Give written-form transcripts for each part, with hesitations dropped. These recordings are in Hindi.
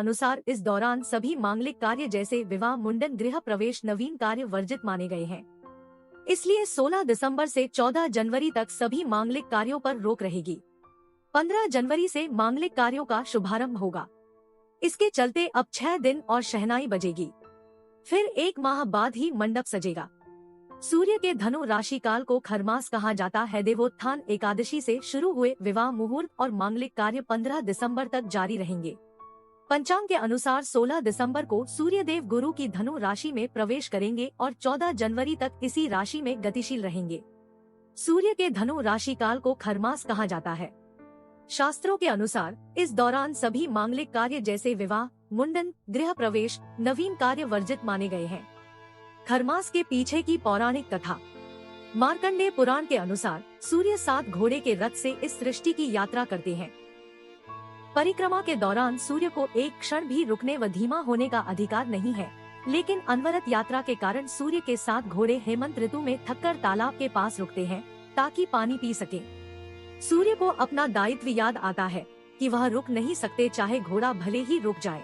अनुसार इस दौरान सभी मांगलिक कार्य जैसे विवाह, मुंडन, गृह प्रवेश, नवीन कार्य वर्जित माने गए हैं। इसलिए 16 दिसंबर से 14 जनवरी तक सभी मांगलिक कार्यों पर रोक रहेगी। 15 जनवरी से मांगलिक कार्यों का शुभारंभ होगा। इसके चलते अब 6 दिन और शहनाई बजेगी। फिर 1 माह बाद ही मंडप सजेगा। सूर्य के धनु राशि काल को खरमास कहा जाता है। देवोत्थान एकादशी से शुरू हुए विवाह, मुहूर्त और मांगलिक कार्य 15 दिसंबर तक जारी रहेंगे। पंचांग के अनुसार 16 दिसंबर को सूर्यदेव गुरु की धनु राशि में प्रवेश करेंगे और 14 जनवरी तक इसी राशि में गतिशील रहेंगे। सूर्य के धनु राशि काल को खरमास कहा जाता है। शास्त्रों के अनुसार इस दौरान सभी मांगलिक कार्य जैसे विवाह, मुंडन, गृह प्रवेश, नवीन कार्य वर्जित माने गए हैं। खरमास के पीछे की पौराणिक कथा। मार्कंडेय पुराण के अनुसार सूर्य 7 घोड़े के रथ से इस सृष्टि की यात्रा करते हैं। परिक्रमा के दौरान सूर्य को एक क्षण भी रुकने व धीमा होने का अधिकार नहीं है, लेकिन अनवरत यात्रा के कारण सूर्य के 7 घोड़े हेमंत ऋतु में थककर तालाब के पास रुकते हैं ताकि पानी पी सके। सूर्य को अपना दायित्व याद आता है कि वह रुक नहीं सकते, चाहे घोड़ा भले ही रुक जाए।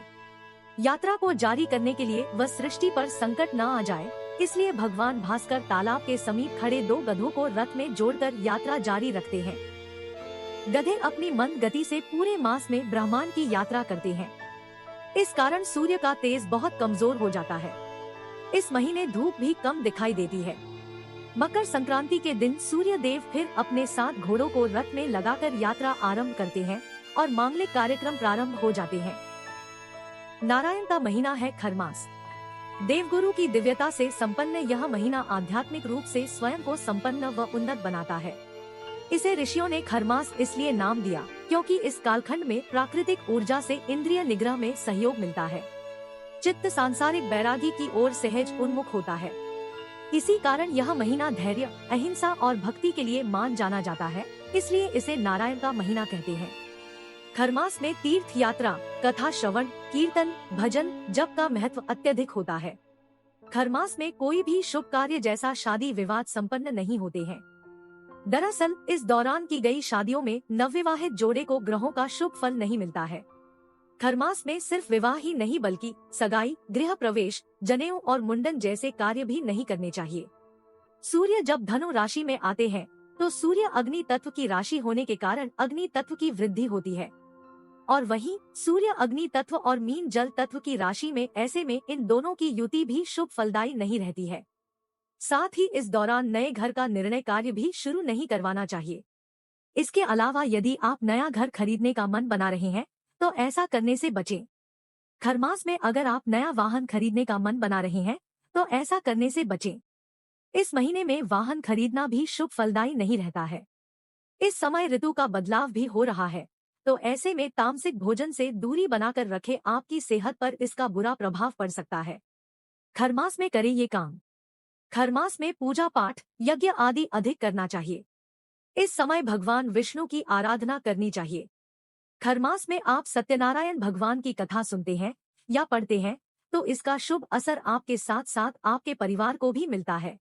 यात्रा को जारी करने के लिए वह सृष्टि पर संकट न आ जाए, इसलिए भगवान भास्कर तालाब के समीप खड़े 2 गधों को रथ में जोड़कर यात्रा जारी रखते हैं। गधे अपनी मंद गति से पूरे मास में ब्रह्मांड की यात्रा करते हैं। इस कारण सूर्य का तेज बहुत कमजोर हो जाता है। इस महीने धूप भी कम दिखाई देती है। मकर संक्रांति के दिन सूर्य देव फिर अपने 7 घोड़ों को रथ में लगाकर यात्रा आरंभ करते हैं और मांगलिक कार्यक्रम प्रारंभ हो जाते हैं। नारायण का महीना है खरमास। देवगुरु की दिव्यता से संपन्न यह महीना आध्यात्मिक रूप से स्वयं को संपन्न व उन्नत बनाता है। इसे ऋषियों ने खरमास इसलिए नाम दिया क्योंकि इस कालखंड में प्राकृतिक ऊर्जा से इंद्रिय निग्रह में सहयोग मिलता है। चित्त सांसारिक वैरागी की ओर सहज उन्मुख होता है। इसी कारण यह महीना धैर्य, अहिंसा और भक्ति के लिए मान जाना जाता है, इसलिए इसे नारायण का महीना कहते हैं। खरमास में तीर्थ यात्रा, कथा श्रवण, कीर्तन, भजन, जप का महत्व अत्यधिक होता है। खरमास में कोई भी शुभ कार्य जैसा शादी विवाद संपन्न नहीं होते हैं। दरअसल इस दौरान की गई शादियों में नवविवाहित जोड़े को ग्रहों का शुभ फल नहीं मिलता है। खरमास में सिर्फ विवाह ही नहीं बल्कि सगाई, गृह प्रवेश, जनेऊ और मुंडन जैसे कार्य भी नहीं करने चाहिए। सूर्य जब धनु राशि में आते हैं तो सूर्य अग्नि तत्व की राशि होने के कारण अग्नि तत्व की वृद्धि होती है, और वहीं सूर्य अग्नि तत्व और मीन जल तत्व की राशि में, ऐसे में इन दोनों की युति भी शुभ फलदायी नहीं रहती है। साथ ही इस दौरान नए घर का निर्णय कार्य भी शुरू नहीं करवाना चाहिए। इसके अलावा यदि आप नया घर खरीदने का मन बना रहे हैं तो ऐसा करने से बचें। खरमास में अगर आप नया वाहन खरीदने का मन बना रहे हैं तो ऐसा करने से बचें। इस महीने में वाहन खरीदना भी शुभ फलदायी नहीं रहता है। इस समय ऋतु का बदलाव भी हो रहा है, तो ऐसे में तामसिक भोजन से दूरी बनाकर रखें, आपकी सेहत पर इसका बुरा प्रभाव पड़ सकता है। खरमास में करें ये काम। खरमास में पूजा पाठ, यज्ञ आदि अधिक करना चाहिए। इस समय भगवान विष्णु की आराधना करनी चाहिए। खरमास में आप सत्यनारायण भगवान की कथा सुनते हैं या पढ़ते हैं तो इसका शुभ असर आपके साथ साथ आपके परिवार को भी मिलता है।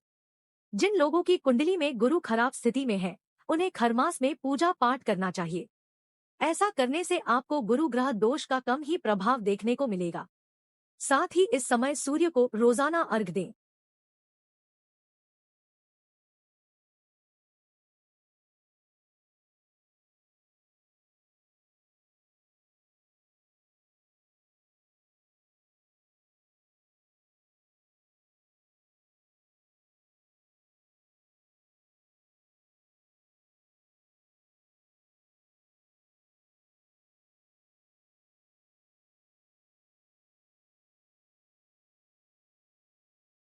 जिन लोगों की कुंडली में गुरु खराब स्थिति में है, उन्हें खरमास में पूजा पाठ करना चाहिए। ऐसा करने से आपको गुरु ग्रह दोष का कम ही प्रभाव देखने को मिलेगा। साथ ही इस समय सूर्य को रोजाना अर्घ्य दें।